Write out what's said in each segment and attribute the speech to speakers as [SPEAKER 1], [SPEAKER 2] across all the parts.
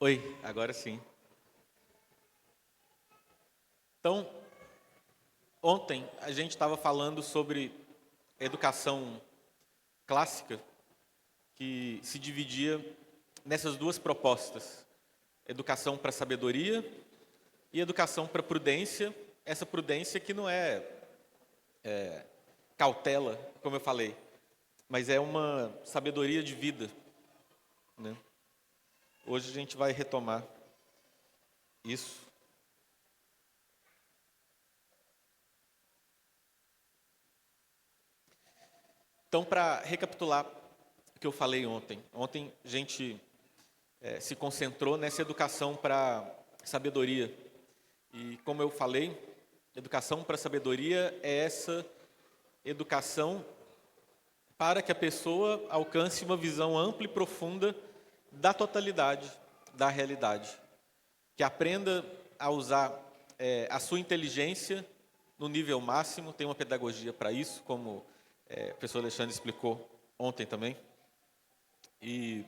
[SPEAKER 1] Oi, agora sim. Então, ontem a gente estava falando sobre educação clássica, que se dividia nessas duas propostas: educação para sabedoria e educação para prudência. Essa prudência que não é cautela, como eu falei, mas é uma sabedoria de vida, né? Hoje a gente vai retomar isso. Então, para recapitular o que eu falei ontem. Ontem a gente se concentrou nessa educação para sabedoria. E como eu falei, educação para sabedoria é essa educação para que a pessoa alcance uma visão ampla e profunda da totalidade da realidade. Que aprenda a usar a sua inteligência no nível máximo. Tem uma pedagogia para isso, como o professor Alexandre explicou ontem também. E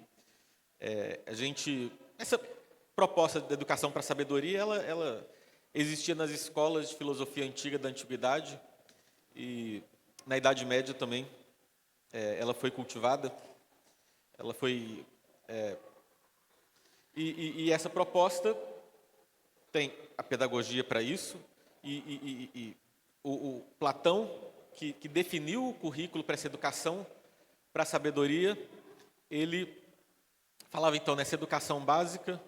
[SPEAKER 1] essa proposta de educação para a sabedoria, ela existia nas escolas de filosofia antiga da antiguidade e na Idade Média também. Ela foi cultivada, ela foi e essa proposta tem a pedagogia para isso e o Platão que definiu o currículo para essa educação para a sabedoria, ele falava então nessa educação básica,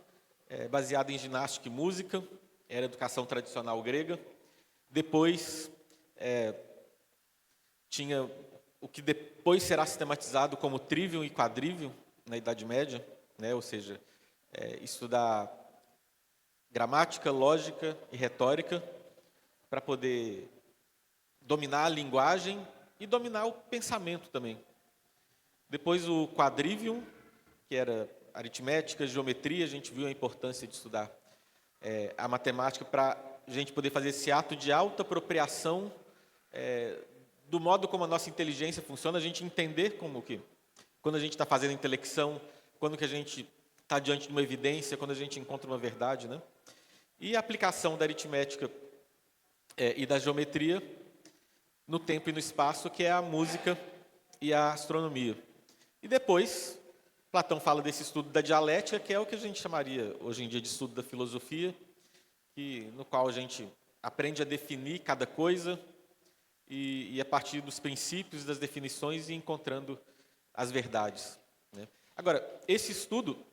[SPEAKER 1] baseada em ginástica e música, era a educação tradicional grega. Depois tinha o que depois será sistematizado como trivium e quadrivium na Idade Média, né? Ou seja, estudar gramática, lógica e retórica para poder dominar a linguagem e dominar o pensamento também. Depois o quadrivium, que era aritmética, geometria, a gente viu a importância de estudar a matemática para a gente poder fazer esse ato de autoapropriação do modo como a nossa inteligência funciona, a gente entender como que, quando a gente está fazendo intelecção, quando que a gente está diante de uma evidência, quando a gente encontra uma verdade, né? E a aplicação da aritmética e da geometria no tempo e no espaço, que é a música e a astronomia. E depois, Platão fala desse estudo da dialética, que é o que a gente chamaria hoje em dia de estudo da filosofia, no qual a gente aprende a definir cada coisa e a partir dos princípios, das definições, e encontrando as verdades, né? Agora, esse estudo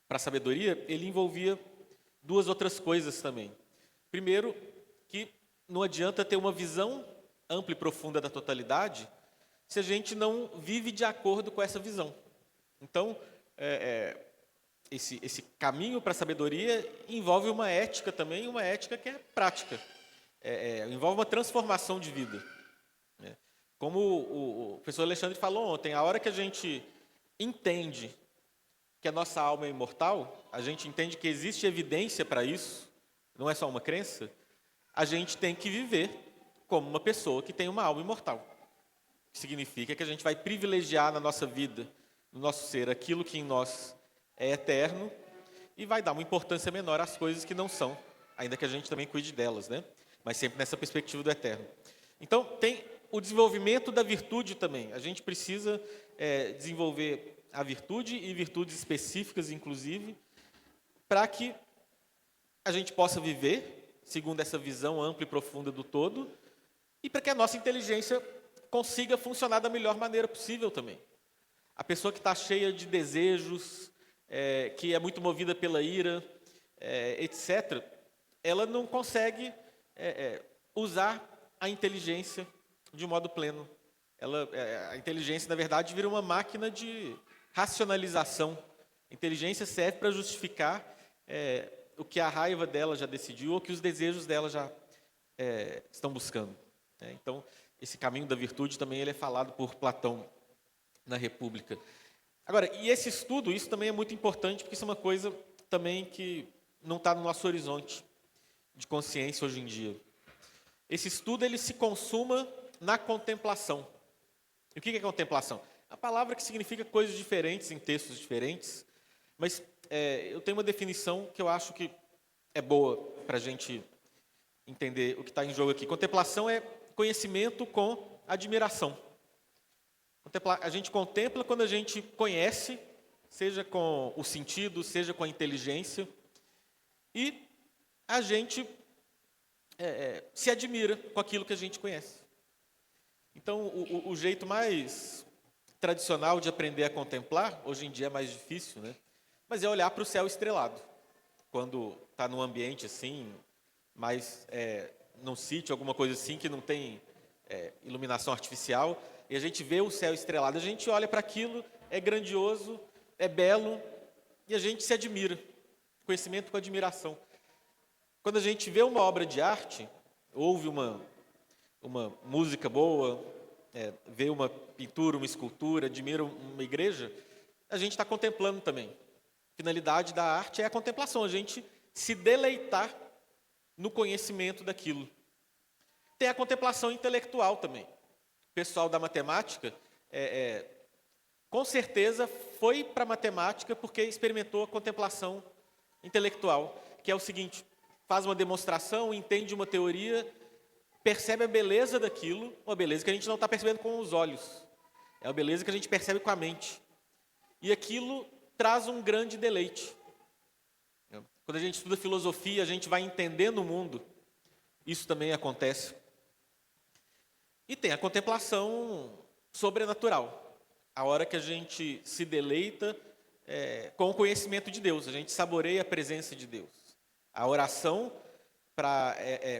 [SPEAKER 1] para a sabedoria, ele envolvia duas outras coisas também. Primeiro, que não adianta ter uma visão ampla e profunda da totalidade se a gente não vive de acordo com essa visão. Então, esse caminho para a sabedoria envolve uma ética também, uma ética que é prática. Envolve uma transformação de vida, né? Como o professor Alexandre falou ontem, a hora que a gente entende que a nossa alma é imortal, a gente entende que existe evidência para isso, não é só uma crença, a gente tem que viver como uma pessoa que tem uma alma imortal. Que significa que a gente vai privilegiar na nossa vida, no nosso ser, aquilo que em nós é eterno e vai dar uma importância menor às coisas que não são, ainda que a gente também cuide delas, né? Mas sempre nessa perspectiva do eterno. Então, tem o desenvolvimento da virtude também. A gente precisa desenvolver a virtude e virtudes específicas, inclusive, para que a gente possa viver segundo essa visão ampla e profunda do todo e para que a nossa inteligência consiga funcionar da melhor maneira possível também. A pessoa que está cheia de desejos, que é muito movida pela ira, etc., ela não consegue usar a inteligência de modo pleno. A inteligência, na verdade, vira uma máquina de racionalização. A inteligência serve para justificar o que a raiva dela já decidiu ou que os desejos dela já estão buscando. Então, esse caminho da virtude também ele é falado por Platão na República. Agora, e esse estudo, isso também é muito importante, porque isso é uma coisa também que não está no nosso horizonte de consciência hoje em dia. Esse estudo, ele se consuma na contemplação. E o que é contemplação? A palavra que significa coisas diferentes em textos diferentes, mas eu tenho uma definição que eu acho que é boa para a gente entender o que está em jogo aqui. Contemplação é conhecimento com admiração. A gente contempla quando a gente conhece, seja com o sentido, seja com a inteligência, e a gente se admira com aquilo que a gente conhece. Então, o jeito mais tradicional de aprender a contemplar, hoje em dia é mais difícil, né? Mas é olhar para o céu estrelado. Quando está num ambiente assim, mais num sítio, alguma coisa assim, que não tem iluminação artificial, e a gente vê o céu estrelado, a gente olha para aquilo, é grandioso, é belo, e a gente se admira. Conhecimento com admiração. Quando a gente vê uma obra de arte, ouve uma música boa, vê uma pintura, uma escultura, admira uma igreja, a gente está contemplando também. A finalidade da arte é a contemplação, a gente se deleitar no conhecimento daquilo. Tem a contemplação intelectual também. O pessoal da matemática, com certeza, foi para a matemática porque experimentou a contemplação intelectual, que é o seguinte: faz uma demonstração, entende uma teoria, percebe a beleza daquilo, uma beleza que a gente não está percebendo com os olhos, é uma beleza que a gente percebe com a mente. E aquilo traz um grande deleite. Quando a gente estuda filosofia, a gente vai entendendo o mundo, isso também acontece. E tem a contemplação sobrenatural, a hora que a gente se deleita com o conhecimento de Deus, a gente saboreia a presença de Deus. A oração,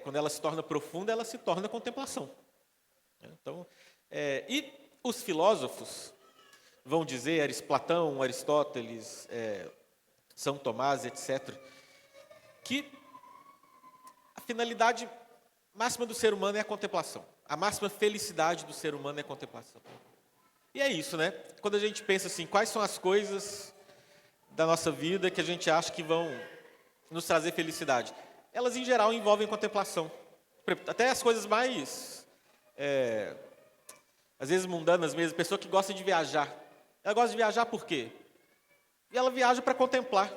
[SPEAKER 1] quando ela se torna profunda, ela se torna contemplação. Então, e os filósofos vão dizer, Platão, Aristóteles, São Tomás, etc., que a finalidade máxima do ser humano é a contemplação. A máxima felicidade do ser humano é a contemplação. E é isso, né? Quando a gente pensa assim, quais são as coisas da nossa vida que a gente acha que vão nos trazer felicidade? Elas, em geral, envolvem contemplação. Até as coisas mais, às vezes, mundanas mesmo. Pessoa que gosta de viajar. Ela gosta de viajar por quê? E ela viaja para contemplar,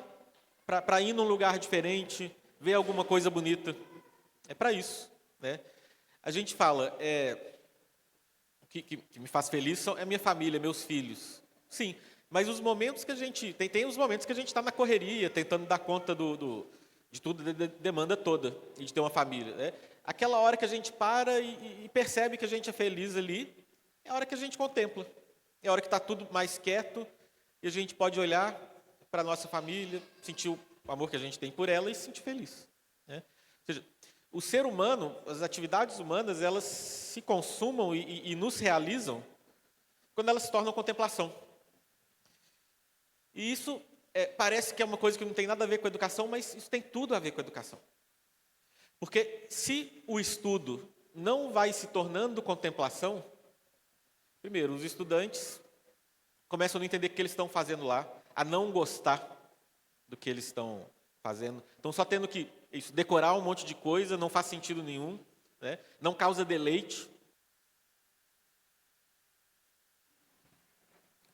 [SPEAKER 1] para ir num lugar diferente, ver alguma coisa bonita. É para isso, né? A gente fala, o que me faz feliz é minha família, meus filhos. Sim, mas os momentos que a gente... Tem os momentos que a gente está na correria, tentando dar conta de tudo, da demanda toda, e de ter uma família, né? Aquela hora que a gente para e percebe que a gente é feliz ali, é a hora que a gente contempla. É a hora que está tudo mais quieto, e a gente pode olhar para a nossa família, sentir o amor que a gente tem por ela e se sentir feliz, né? Ou seja, o ser humano, as atividades humanas, elas se consumam e nos realizam quando elas se tornam contemplação. E isso parece que é uma coisa que não tem nada a ver com a educação, mas isso tem tudo a ver com a educação. Porque se o estudo não vai se tornando contemplação, primeiro, os estudantes começam a não entender o que eles estão fazendo lá, a não gostar do que eles estão fazendo. Estão só tendo que decorar um monte de coisa, não faz sentido nenhum, né? Não causa deleite.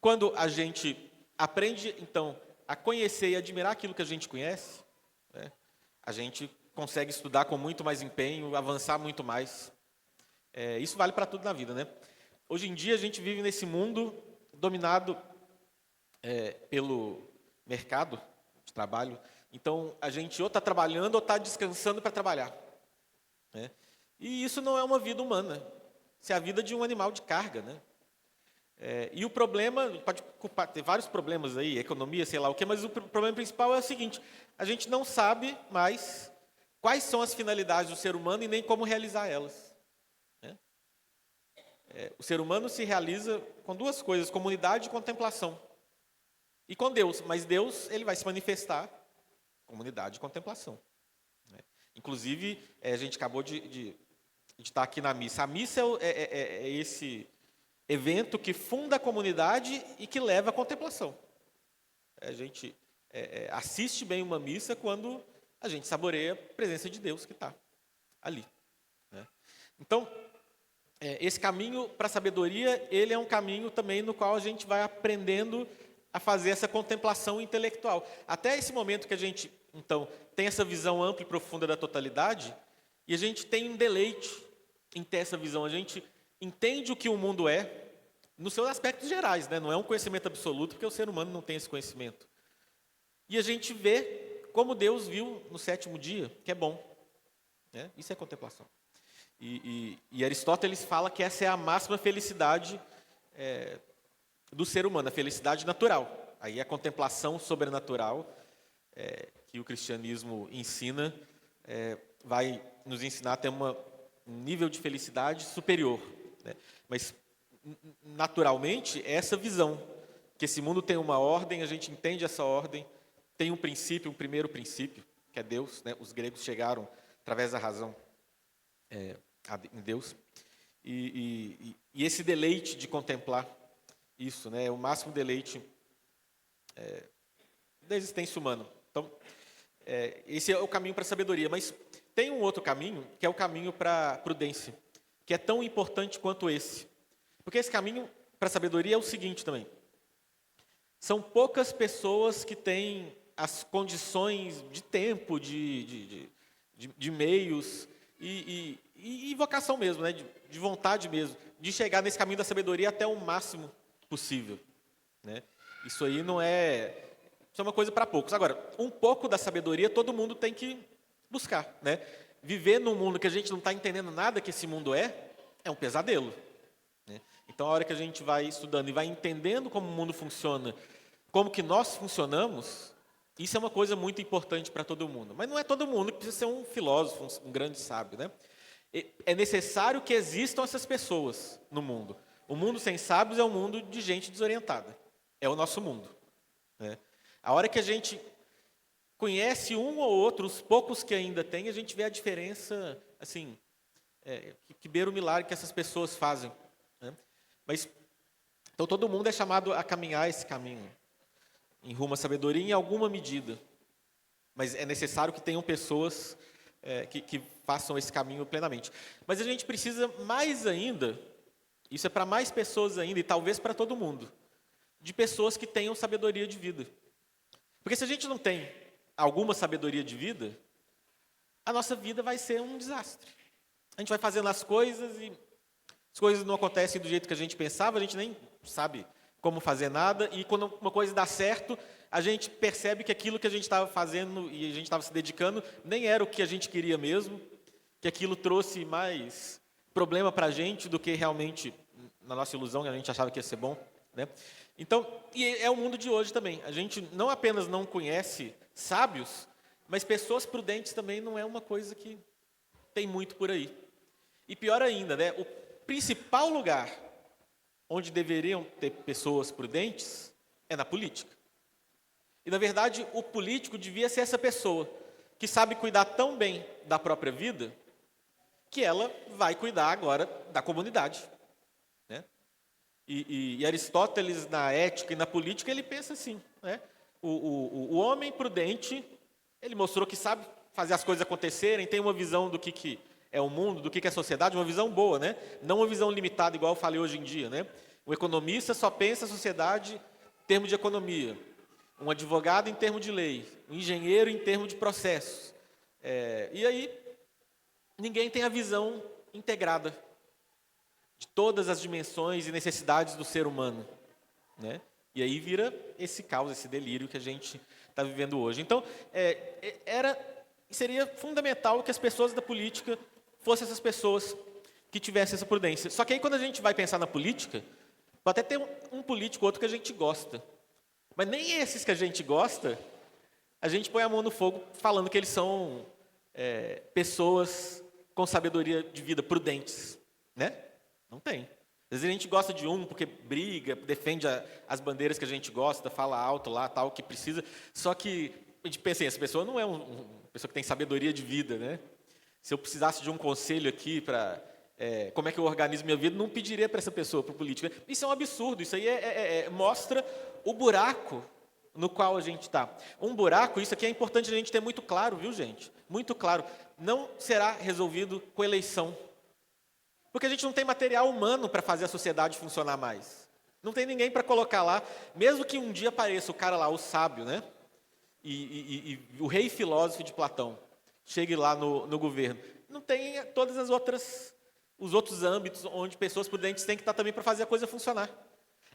[SPEAKER 1] Quando a gente aprende, então, a conhecer e admirar aquilo que a gente conhece, né, a gente consegue estudar com muito mais empenho, avançar muito mais. Isso vale para tudo na vida, né? Hoje em dia a gente vive nesse mundo dominado pelo mercado de trabalho. Então, a gente ou está trabalhando ou está descansando para trabalhar, né? E isso não é uma vida humana. Isso é a vida de um animal de carga, né? E o problema, pode ter vários problemas aí, economia, sei lá o quê, mas o problema principal é o seguinte: a gente não sabe mais quais são as finalidades do ser humano e nem como realizar elas, né? O ser humano se realiza com duas coisas: comunidade e contemplação. E com Deus, mas Deus, ele vai se manifestar comunidade e contemplação, né? Inclusive, a gente acabou de estar aqui na missa. A missa é esse evento que funda a comunidade e que leva à contemplação. A gente assiste bem uma missa quando a gente saboreia a presença de Deus que está ali, né? Então, esse caminho para a sabedoria, ele é um caminho também no qual a gente vai aprendendo a fazer essa contemplação intelectual. Até esse momento que a gente, então, tem essa visão ampla e profunda da totalidade, e a gente tem um deleite em ter essa visão. A gente entende o que o mundo é, nos seus aspectos gerais, né? Não é um conhecimento absoluto, porque o ser humano não tem esse conhecimento. E a gente vê como Deus viu no sétimo dia, que é bom. Né? Isso é contemplação. E Aristóteles fala que essa é a máxima felicidade do ser humano, a felicidade natural. Aí a contemplação sobrenatural que o cristianismo ensina vai nos ensinar a ter um nível de felicidade superior. Né? Mas, naturalmente, é essa visão, que esse mundo tem uma ordem, a gente entende essa ordem, tem um princípio, um primeiro princípio, que é Deus. Né? Os gregos chegaram, através da razão, em Deus. E esse deleite de contemplar isso, né, é o máximo deleite da existência humana. Então, esse é o caminho para a sabedoria. Mas tem um outro caminho, que é o caminho para a prudência, que é tão importante quanto esse. Porque esse caminho para a sabedoria é o seguinte também. São poucas pessoas que têm as condições de tempo, de meios e vocação mesmo, né, de vontade mesmo, de chegar nesse caminho da sabedoria até o máximo possível. Né? Isso aí não é... Isso é uma coisa para poucos. Agora, um pouco da sabedoria todo mundo tem que buscar. Né? Viver num mundo que a gente não está entendendo nada que esse mundo é um pesadelo. Né? Então, a hora que a gente vai estudando e vai entendendo como o mundo funciona, como que nós funcionamos, isso é uma coisa muito importante para todo mundo. Mas não é todo mundo que precisa ser um filósofo, um grande sábio. Né? É necessário que existam essas pessoas no mundo. O mundo sem sábios é um mundo de gente desorientada. É o nosso mundo. Né? A hora que a gente conhece um ou outro, os poucos que ainda tem, a gente vê a diferença, assim, que beira o milagre que essas pessoas fazem. Né? Mas, então, todo mundo é chamado a caminhar esse caminho, em rumo à sabedoria, em alguma medida. Mas é necessário que tenham pessoas que façam esse caminho plenamente. Mas a gente precisa mais ainda, isso é para mais pessoas ainda, e talvez para todo mundo, de pessoas que tenham sabedoria de vida. Porque se a gente não tem alguma sabedoria de vida, a nossa vida vai ser um desastre. A gente vai fazendo as coisas e as coisas não acontecem do jeito que a gente pensava, a gente nem sabe como fazer nada, e quando uma coisa dá certo, a gente percebe que aquilo que a gente estava fazendo e a gente estava se dedicando nem era o que a gente queria mesmo, que aquilo trouxe mais problema para a gente do que realmente, na nossa ilusão, a gente achava que ia ser bom. Né? Então, e é o mundo de hoje também. A gente não apenas não conhece sábios, mas pessoas prudentes também não é uma coisa que tem muito por aí. E pior ainda, né? O principal lugar onde deveriam ter pessoas prudentes é na política. E, na verdade, o político devia ser essa pessoa que sabe cuidar tão bem da própria vida que ela vai cuidar agora da comunidade. Né? E Aristóteles, na ética e na política, ele pensa assim. Né? O homem prudente, ele mostrou que sabe fazer as coisas acontecerem, tem uma visão do que é o mundo, do que é a sociedade, uma visão boa, né? Não uma visão limitada, igual eu falei hoje em dia. Né? O economista só pensa a sociedade em termos de economia, um advogado em termos de lei, um engenheiro em termos de processos. E aí, ninguém tem a visão integrada de todas as dimensões e necessidades do ser humano. Né? E aí vira esse caos, esse delírio que a gente está vivendo hoje. Então, seria fundamental que as pessoas da política fossem essas pessoas que tivessem essa prudência. Só que aí, quando a gente vai pensar na política, pode até ter um político ou outro que a gente gosta. Mas nem esses que a gente gosta, a gente põe a mão no fogo falando que eles são pessoas com sabedoria de vida, prudentes. Né? Não tem. Às vezes a gente gosta de um porque briga, defende as bandeiras que a gente gosta, fala alto lá, tal, que precisa. Só que a gente pensa assim, essa pessoa não é uma pessoa que tem sabedoria de vida. Né? Se eu precisasse de um conselho aqui para como é que eu organizo minha vida, não pediria para essa pessoa, para o político. Isso é um absurdo, isso aí mostra o buraco no qual a gente está. Um buraco, isso aqui é importante a gente ter muito claro, viu, gente? Muito claro. Não será resolvido com eleição. Porque a gente não tem material humano para fazer a sociedade funcionar mais. Não tem ninguém para colocar lá, mesmo que um dia apareça o cara lá, o sábio, né? E o rei filósofo de Platão chegue lá no governo. Não tem todas os outros âmbitos onde pessoas prudentes têm que estar também para fazer a coisa funcionar.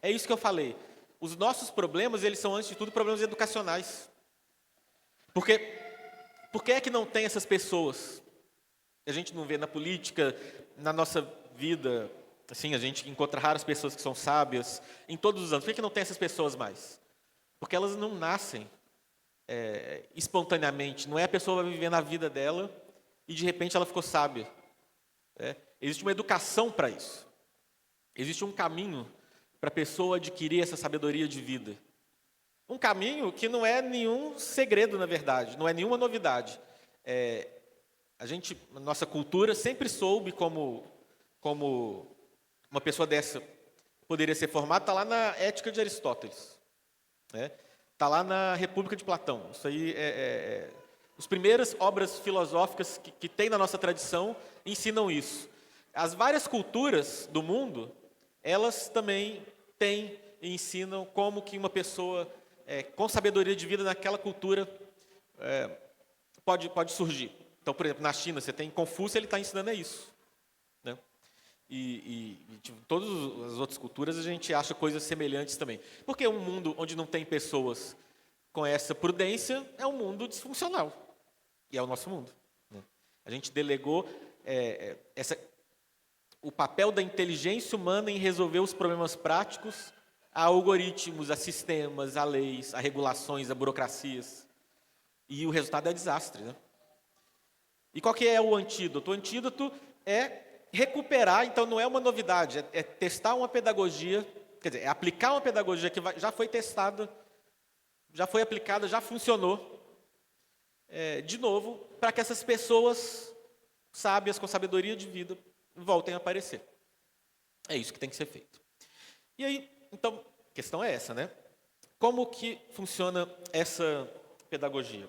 [SPEAKER 1] É isso que eu falei. Os nossos problemas, eles são, antes de tudo, problemas educacionais. Por que é que não tem essas pessoas? A gente não vê na política, na nossa vida, assim, a gente encontra raras pessoas que são sábias, em todos os anos. Por que não tem essas pessoas mais? Porque elas não nascem espontaneamente. Não é a pessoa vai vivendo a vida dela e, de repente, ela ficou sábia. Existe uma educação para isso. Existe um caminho para a pessoa adquirir essa sabedoria de vida. Um caminho que não é nenhum segredo, na verdade, não é nenhuma novidade. A nossa cultura sempre soube como uma pessoa dessa poderia ser formada, está lá na Ética de Aristóteles. Está lá na República de Platão. Isso aí as primeiras obras filosóficas que tem na nossa tradição ensinam isso. As várias culturas do mundo, elas também têm e ensinam como que uma pessoa com sabedoria de vida naquela cultura pode surgir. Então, por exemplo, na China, você tem Confúcio, ele está ensinando isso. Né? Tipo, todas as outras culturas, a gente acha coisas semelhantes também. Porque um mundo onde não tem pessoas com essa prudência é um mundo disfuncional. E é o nosso mundo. Né? A gente delegou o papel da inteligência humana em resolver os problemas práticos a algoritmos, a sistemas, a leis, a regulações, a burocracias. E o resultado é desastre. Né? E qual que é o antídoto? O antídoto é recuperar, então não é uma novidade, é testar uma pedagogia, quer dizer, é aplicar uma pedagogia que já foi testada, já foi aplicada, já funcionou, de novo, para que essas pessoas sábias, com sabedoria de vida, voltem a aparecer. É isso que tem que ser feito. E aí, então, a questão é essa, né? Como que funciona essa pedagogia?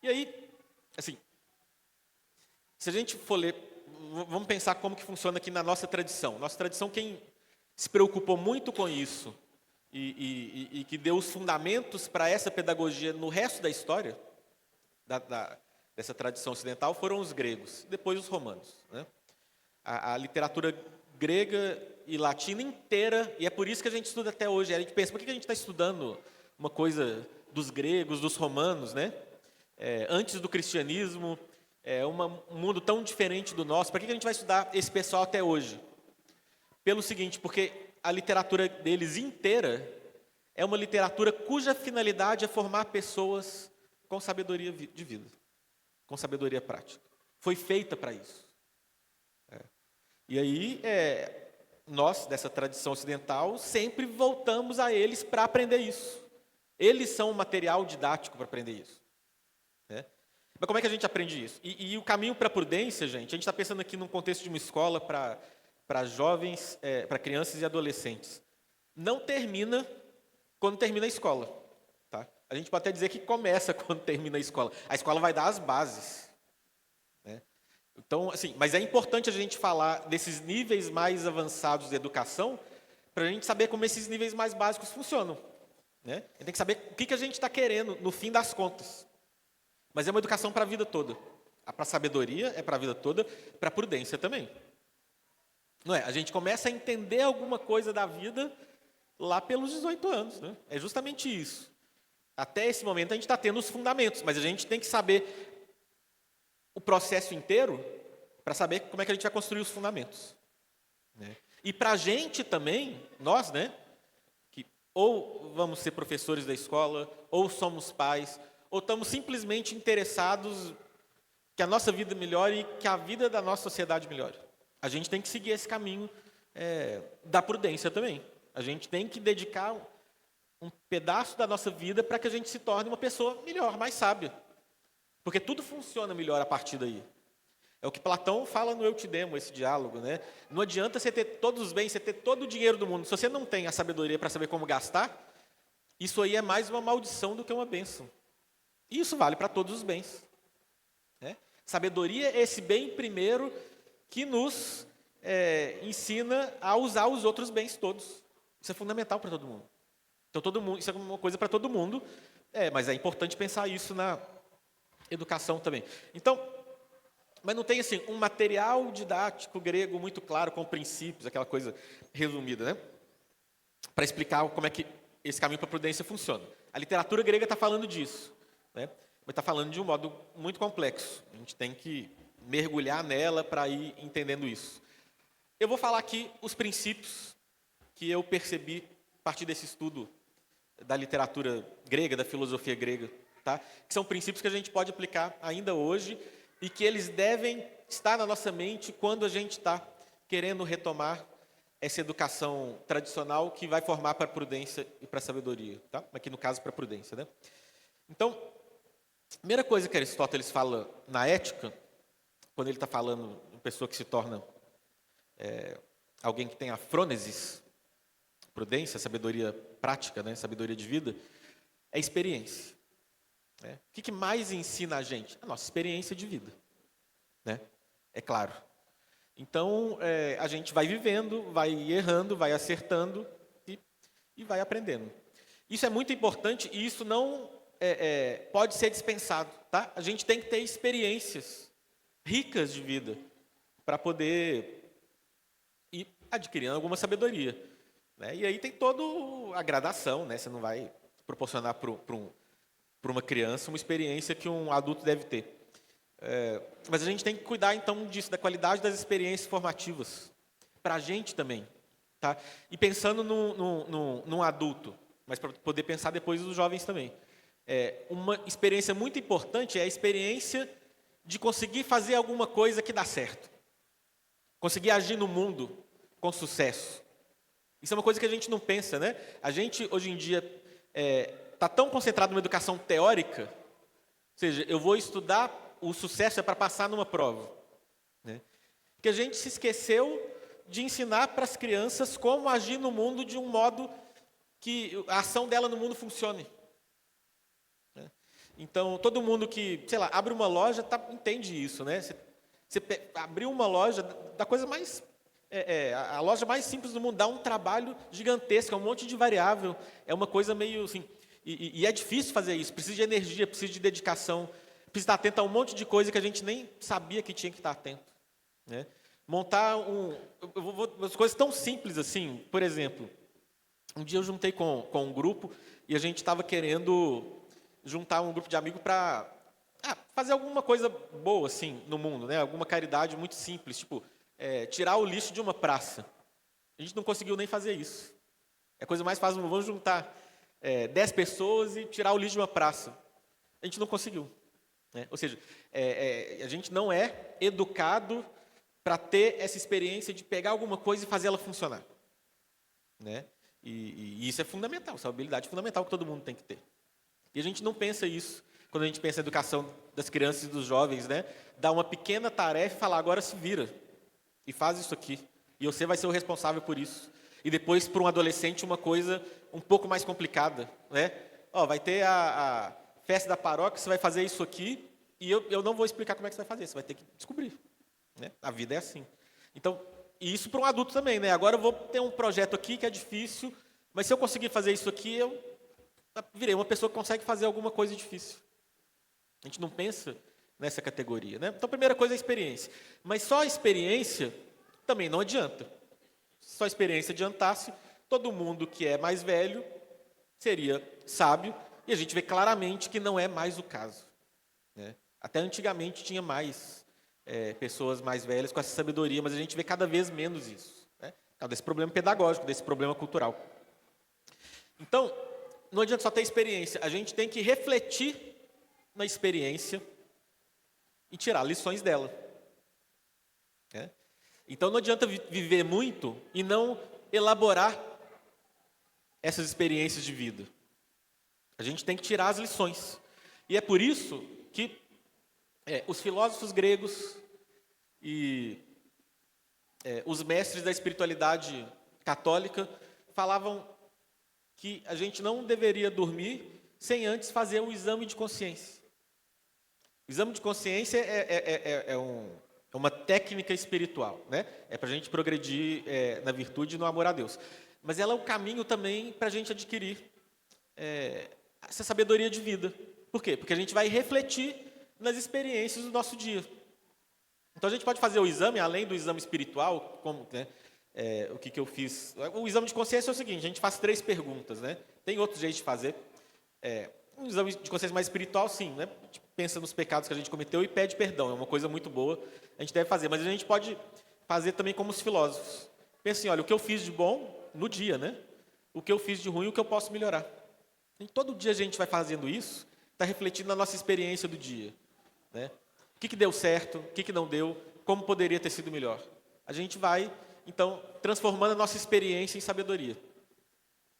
[SPEAKER 1] E aí, assim, se a gente for ler, vamos pensar como que funciona aqui na nossa tradição. Nossa tradição, quem se preocupou muito com isso e que deu os fundamentos para essa pedagogia no resto da história dessa tradição ocidental foram os gregos, depois os romanos. Né? A literatura grega e latina inteira, e é por isso que a gente estuda até hoje. A gente pensa, por que a gente está estudando uma coisa dos gregos, dos romanos, né? Antes do cristianismo, um mundo tão diferente do nosso, para que a gente vai estudar esse pessoal até hoje? Pelo seguinte, porque a literatura deles inteira é uma literatura cuja finalidade é formar pessoas com sabedoria de vida, com sabedoria prática. Foi feita para isso. E aí, nós, dessa tradição ocidental, sempre voltamos a eles para aprender isso. Eles são o material didático para aprender isso. Né? Mas como é que a gente aprende isso? E o caminho para a prudência, gente, a gente está pensando aqui num contexto de uma escola para jovens, para crianças e adolescentes. Não termina quando termina a escola. Tá? A gente pode até dizer que começa quando termina a escola. A escola vai dar as bases. Né? Então, assim, mas é importante a gente falar desses níveis mais avançados de educação para a gente saber como esses níveis mais básicos funcionam. Né? A gente tem que saber o que a gente está querendo no fim das contas. Mas é uma educação para a vida toda. Para a sabedoria é para a vida toda, para a prudência também. Não é? A gente começa a entender alguma coisa da vida lá pelos 18 anos. Né? É justamente isso. Até esse momento a gente está tendo os fundamentos, mas a gente tem que saber o processo inteiro para saber como é que a gente vai construir os fundamentos. Né? E para a gente também, nós, né, que ou vamos ser professores da escola, ou somos pais, ou estamos simplesmente interessados que a nossa vida melhore e que a vida da nossa sociedade melhore. A gente tem que seguir esse caminho da prudência também. A gente tem que dedicar um pedaço da nossa vida para que a gente se torne uma pessoa melhor, mais sábia. Porque tudo funciona melhor a partir daí. É o que Platão fala no Eu Te Demo, esse diálogo. Né? Não adianta você ter todos os bens, você ter todo o dinheiro do mundo. Se você não tem a sabedoria para saber como gastar, isso aí é mais uma maldição do que uma bênção. E isso vale para todos os bens. Né? Sabedoria é esse bem primeiro que nos ensina a usar os outros bens todos. Isso é fundamental para todo mundo. Então, isso é uma coisa para todo mundo, mas é importante pensar isso na educação também. Então, mas não tem assim um material didático grego muito claro com princípios, aquela coisa resumida, né? Para explicar como é que esse caminho para a prudência funciona. A literatura grega está falando disso, né? Mas está falando de um modo muito complexo. A gente tem que mergulhar nela para ir entendendo isso. Eu vou falar aqui os princípios que eu percebi a partir desse estudo da literatura grega, da filosofia grega, tá? Que são princípios que a gente pode aplicar ainda hoje e que eles devem estar na nossa mente quando a gente está querendo retomar essa educação tradicional que vai formar para a prudência e para a sabedoria, tá? Aqui no caso para a prudência, né? Então, a primeira coisa que Aristóteles fala na ética, quando ele está falando de uma pessoa que se torna alguém que tem a frônesis, prudência, sabedoria prática, né? Sabedoria de vida, é experiência. Né? O que mais ensina a gente? A nossa experiência de vida. Né? É claro. Então, a gente vai vivendo, vai errando, vai acertando e vai aprendendo. Isso é muito importante e isso não pode ser dispensado. Tá? A gente tem que ter experiências ricas de vida para poder ir adquirindo alguma sabedoria. Né? E aí tem toda a gradação. Né? Você não vai proporcionar para uma criança uma experiência que um adulto deve ter. Mas a gente tem que cuidar, então, disso, da qualidade das experiências formativas, para a gente também. Tá? E pensando num adulto, mas para poder pensar depois dos jovens também. Uma experiência muito importante é a experiência de conseguir fazer alguma coisa que dá certo. Conseguir agir no mundo com sucesso. Isso é uma coisa que a gente não pensa, né? A gente, hoje em dia, está tão concentrado numa educação teórica, ou seja, eu vou estudar, o sucesso é para passar numa prova. Né? Que a gente se esqueceu de ensinar para as crianças como agir no mundo de um modo que a ação dela no mundo funcione. Né? Então, todo mundo que, sei lá, abre uma loja, entende isso. Né? Você abriu uma loja, da coisa mais... a loja mais simples do mundo, dá um trabalho gigantesco, é um monte de variável, é uma coisa meio assim... E é difícil fazer isso, precisa de energia, precisa de dedicação, precisa estar atento a um monte de coisa que a gente nem sabia que tinha que estar atento. Né? Montar as coisas tão simples assim, por exemplo, um dia eu juntei com um grupo e a gente estava querendo juntar um grupo de amigos para fazer alguma coisa boa assim no mundo, né? Alguma caridade muito simples, tipo tirar o lixo de uma praça. A gente não conseguiu nem fazer isso. É a coisa mais fácil, vamos juntar 10 pessoas e tirar o lixo de uma praça. A gente não conseguiu. Né? Ou seja, a gente não é educado para ter essa experiência de pegar alguma coisa e fazer ela funcionar. Né? E isso é fundamental, essa habilidade fundamental que todo mundo tem que ter. E a gente não pensa isso quando a gente pensa na educação das crianças e dos jovens, né? Dá uma pequena tarefa e fala, agora se vira e faz isso aqui. E você vai ser o responsável por isso. E depois, para um adolescente, uma coisa um pouco mais complicada. Né? Vai ter a festa da paróquia, você vai fazer isso aqui, e eu não vou explicar como é que você vai fazer, você vai ter que descobrir. Né? A vida é assim. Então, e isso para um adulto também, né? Agora eu vou ter um projeto aqui que é difícil, mas se eu conseguir fazer isso aqui, eu virei uma pessoa que consegue fazer alguma coisa difícil. A gente não pensa nessa categoria, né? Então, a primeira coisa é a experiência. Mas só a experiência também não adianta. Se só a experiência adiantasse, todo mundo que é mais velho seria sábio, e a gente vê claramente que não é mais o caso. Né? Até antigamente tinha mais pessoas mais velhas com essa sabedoria, mas a gente vê cada vez menos isso. Né? Por causa desse problema pedagógico, desse problema cultural. Então, não adianta só ter experiência, a gente tem que refletir na experiência e tirar lições dela. Né? Então, não adianta viver muito e não elaborar essas experiências de vida. A gente tem que tirar as lições. E é por isso que os filósofos gregos e os mestres da espiritualidade católica falavam que a gente não deveria dormir sem antes fazer um exame de consciência. O exame de consciência É uma técnica espiritual, né? É para a gente progredir na virtude e no amor a Deus. Mas ela é um caminho também para a gente adquirir essa sabedoria de vida. Por quê? Porque a gente vai refletir nas experiências do nosso dia. Então a gente pode fazer o exame, além do exame espiritual, como, né, o que eu fiz. O exame de consciência é o seguinte: a gente faz 3 perguntas, né? Tem outros jeitos de fazer. Um exame de consciência mais espiritual, sim, né? A gente pensa nos pecados que a gente cometeu e pede perdão. É uma coisa muito boa, a gente deve fazer. Mas a gente pode fazer também como os filósofos. Pensa assim: olha, o que eu fiz de bom no dia, né? O que eu fiz de ruim, o que eu posso melhorar. E todo dia a gente vai fazendo isso, está refletindo na nossa experiência do dia, né? O que deu certo, o que não deu, como poderia ter sido melhor. A gente vai, então, transformando a nossa experiência em sabedoria.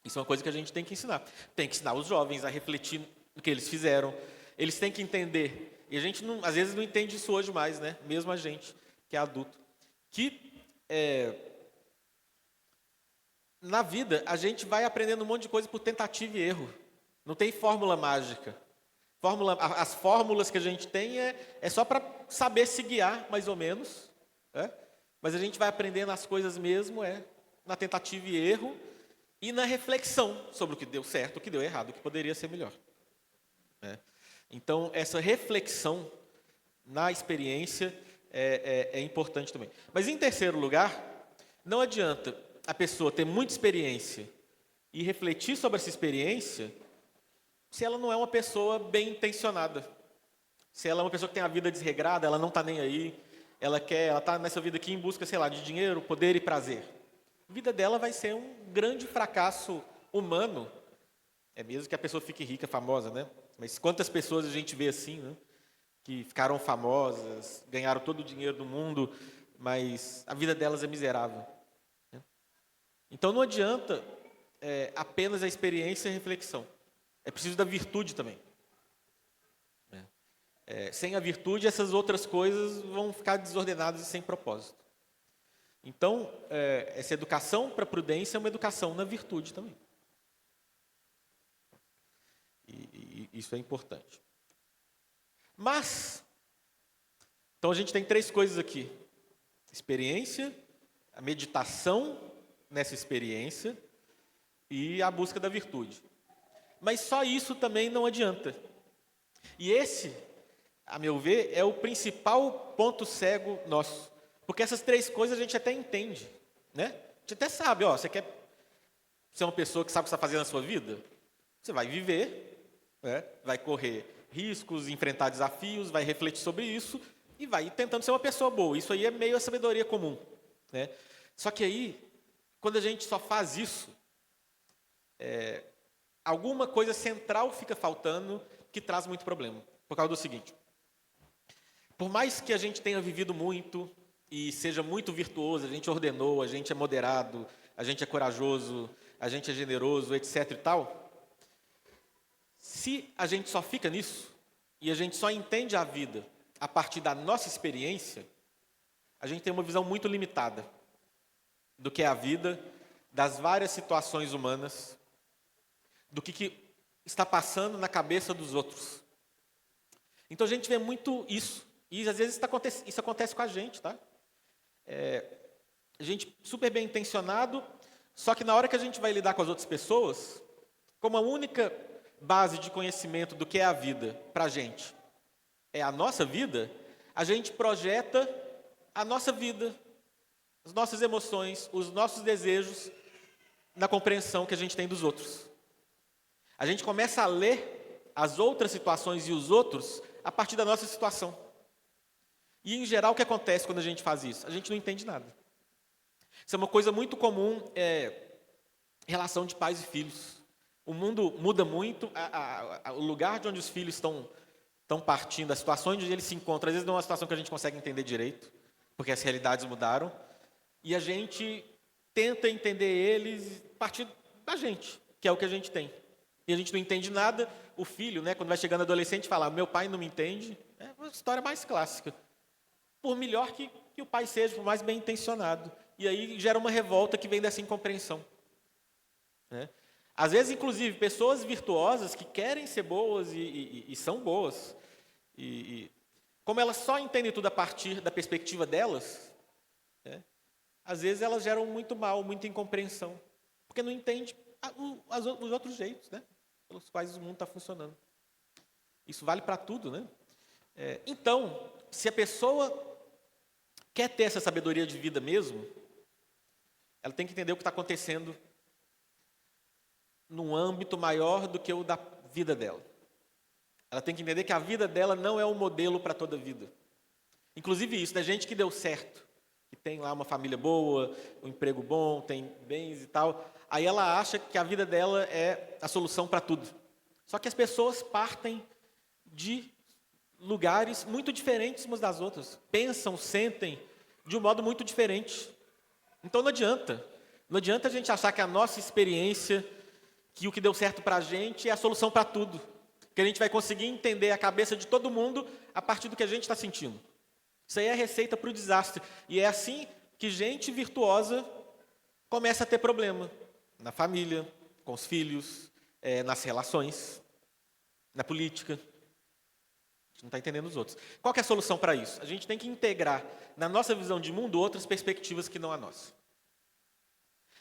[SPEAKER 1] Isso é uma coisa que a gente tem que ensinar. Tem que ensinar os jovens a refletir no que eles fizeram. Eles têm que entender. E a gente, às vezes, não entende isso hoje mais, né? Mesmo a gente, que é adulto. Que, na vida, a gente vai aprendendo um monte de coisa por tentativa e erro. Não tem fórmula mágica. As fórmulas que a gente tem é só para saber se guiar, mais ou menos. Mas a gente vai aprendendo as coisas mesmo na tentativa e erro e na reflexão sobre o que deu certo, o que deu errado, o que poderia ser melhor. Então, essa reflexão na experiência é importante também. Mas, em terceiro lugar, não adianta a pessoa ter muita experiência e refletir sobre essa experiência se ela não é uma pessoa bem intencionada. Se ela é uma pessoa que tem a vida desregrada, ela não está nem aí, ela está nessa vida aqui em busca, sei lá, de dinheiro, poder e prazer. A vida dela vai ser um grande fracasso humano. É mesmo que a pessoa fique rica, famosa, né? Mas quantas pessoas a gente vê assim, né? Que ficaram famosas, ganharam todo o dinheiro do mundo, mas a vida delas é miserável. Então não adianta apenas a experiência e a reflexão. É preciso da virtude também. Sem a virtude, essas outras coisas vão ficar desordenadas e sem propósito. Então, essa educação para a prudência é uma educação na virtude também. E isso é importante. Mas, então a gente tem 3 coisas aqui: experiência, a meditação nessa experiência e a busca da virtude. Mas só isso também não adianta. E esse, a meu ver, é o principal ponto cego nosso. Porque essas 3 coisas a gente até entende, né? A gente até sabe, você quer ser uma pessoa que sabe o que está fazendo na sua vida? Você vai viver, vai correr riscos, enfrentar desafios, vai refletir sobre isso e vai tentando ser uma pessoa boa. Isso aí é meio a sabedoria comum, né? Só que aí, quando a gente só faz isso, alguma coisa central fica faltando que traz muito problema. Por causa do seguinte: por mais que a gente tenha vivido muito e seja muito virtuoso, a gente ordenou, a gente é moderado, a gente é corajoso, a gente é generoso, etc. e tal, se a gente só fica nisso e a gente só entende a vida a partir da nossa experiência, a gente tem uma visão muito limitada do que é a vida, das várias situações humanas, do que está passando na cabeça dos outros. Então a gente vê muito isso. E às vezes isso acontece com a gente, tá? A gente super bem intencionado, só que na hora que a gente vai lidar com as outras pessoas, como a única base de conhecimento do que é a vida para a gente é a nossa vida, a gente projeta a nossa vida, as nossas emoções, os nossos desejos na compreensão que a gente tem dos outros. A gente começa a ler as outras situações e os outros a partir da nossa situação. E, em geral, o que acontece quando a gente faz isso? A gente não entende nada. Isso é uma coisa muito comum, relação de pais e filhos. O mundo muda muito, o lugar de onde os filhos estão partindo, as situações onde eles se encontram, às vezes não é uma situação que a gente consegue entender direito, porque as realidades mudaram, e a gente tenta entender eles a partir da gente, que é o que a gente tem. E a gente não entende nada. O filho, quando vai chegando adolescente, fala: meu pai não me entende. É uma história mais clássica. Por melhor que o pai seja, por mais bem intencionado. E aí gera uma revolta que vem dessa incompreensão. Às vezes, inclusive, pessoas virtuosas que querem ser boas e são boas, como elas só entendem tudo a partir da perspectiva delas, né, às vezes elas geram muito mal, muita incompreensão, porque não entende os outros jeitos, né, pelos quais o mundo está funcionando. Isso vale para tudo, né? Então, se a pessoa quer ter essa sabedoria de vida mesmo, ela tem que entender o que está acontecendo num âmbito maior do que o da vida dela. Ela tem que entender que a vida dela não é um modelo para toda a vida. Inclusive isso, da gente que deu certo, que tem lá uma família boa, um emprego bom, tem bens e tal, aí ela acha que a vida dela é a solução para tudo. Só que as pessoas partem de lugares muito diferentes umas das outras, pensam, sentem de um modo muito diferente. Então não adianta a gente achar que a nossa experiência, que o que deu certo para a gente é a solução para tudo, que a gente vai conseguir entender a cabeça de todo mundo a partir do que a gente está sentindo. Isso aí é a receita para o desastre, e é assim que gente virtuosa começa a ter problema, na família, com os filhos, nas relações, na política. Não está entendendo os outros. Qual que é a solução para isso? A gente tem que integrar na nossa visão de mundo outras perspectivas que não a nossa.